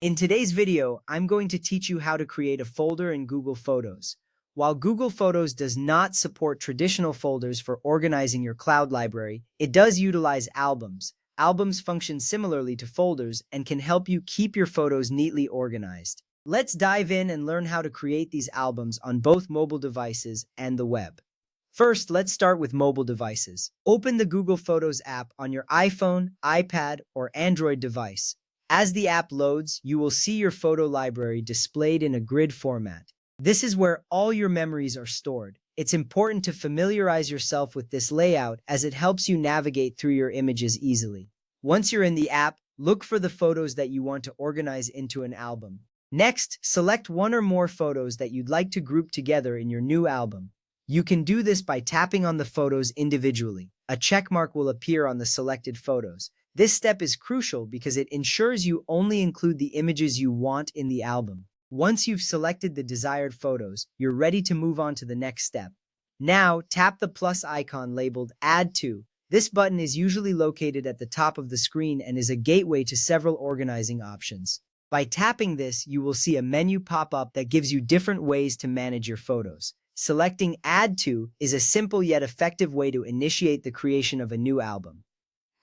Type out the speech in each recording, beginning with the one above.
In today's video, I'm going to teach you how to create a folder in Google Photos. While Google Photos does not support traditional folders for organizing your cloud library, it does utilize albums. Albums function similarly to folders and can help you keep your photos neatly organized. Let's dive in and learn how to create these albums on both mobile devices and the web. First, let's start with mobile devices. Open the Google Photos app on your iPhone, iPad, or Android device. As the app loads, you will see your photo library displayed in a grid format. This is where all your memories are stored. It's important to familiarize yourself with this layout as it helps you navigate through your images easily. Once you're in the app, look for the photos that you want to organize into an album. Next, select one or more photos that you'd like to group together in your new album. You can do this by tapping on the photos individually. A check mark will appear on the selected photos. This step is crucial because it ensures you only include the images you want in the album. Once you've selected the desired photos, you're ready to move on to the next step. Now, tap the plus icon labeled Add To. This button is usually located at the top of the screen and is a gateway to several organizing options. By tapping this, you will see a menu pop up that gives you different ways to manage your photos. Selecting Add To is a simple yet effective way to initiate the creation of a new album.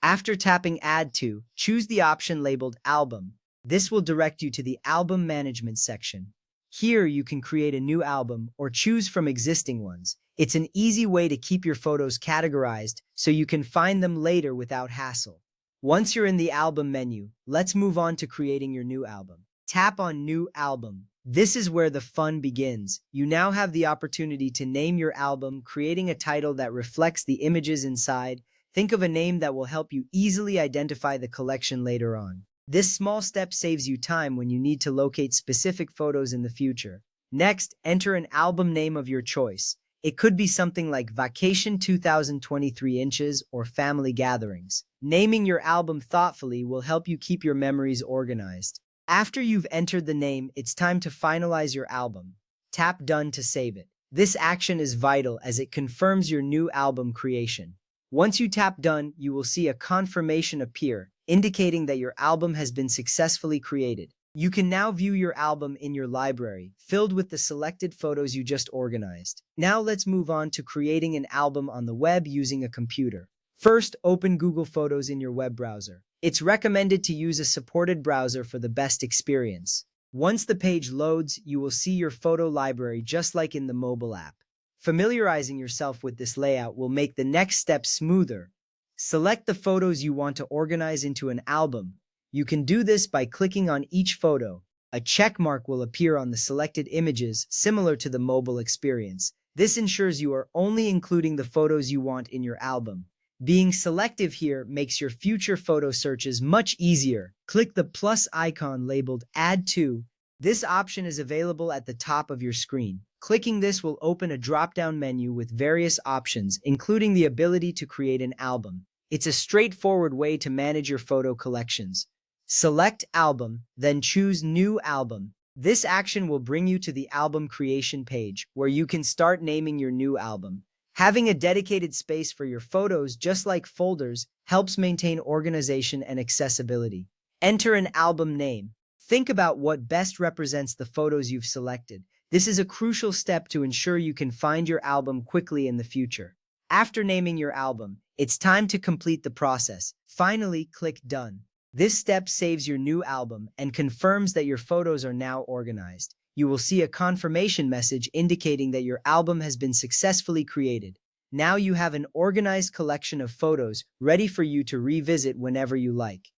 After tapping Add To, choose the option labeled Album. This will direct you to the Album Management section. Here you can create a new album or choose from existing ones. It's an easy way to keep your photos categorized so you can find them later without hassle. Once you're in the album menu, let's move on to creating your new album. Tap on New Album. This is where the fun begins. You now have the opportunity to name your album, creating a title that reflects the images inside. Think of a name that will help you easily identify the collection later on. This small step saves you time when you need to locate specific photos in the future. Next, enter an album name of your choice. It could be something like Vacation 2023 Inches or Family Gatherings. Naming your album thoughtfully will help you keep your memories organized. After you've entered the name, it's time to finalize your album. Tap Done to save it. This action is vital as it confirms your new album creation. Once you tap Done, you will see a confirmation appear, indicating that your album has been successfully created. You can now view your album in your library, filled with the selected photos you just organized. Now let's move on to creating an album on the web using a computer. First, open Google Photos in your web browser. It's recommended to use a supported browser for the best experience. Once the page loads, you will see your photo library just like in the mobile app. Familiarizing yourself with this layout will make the next step smoother. Select the photos you want to organize into an album. You can do this by clicking on each photo. A check mark will appear on the selected images, similar to the mobile experience. This ensures you are only including the photos you want in your album. Being selective here makes your future photo searches much easier. Click the plus icon labeled Add To. This option is available at the top of your screen. Clicking this will open a drop-down menu with various options, including the ability to create an album. It's a straightforward way to manage your photo collections. Select Album, then choose New Album. This action will bring you to the album creation page, where you can start naming your new album. Having a dedicated space for your photos, just like folders, helps maintain organization and accessibility. Enter an album name. Think about what best represents the photos you've selected. This is a crucial step to ensure you can find your album quickly in the future. After naming your album, it's time to complete the process. Finally, click Done. This step saves your new album and confirms that your photos are now organized. You will see a confirmation message indicating that your album has been successfully created. Now you have an organized collection of photos ready for you to revisit whenever you like.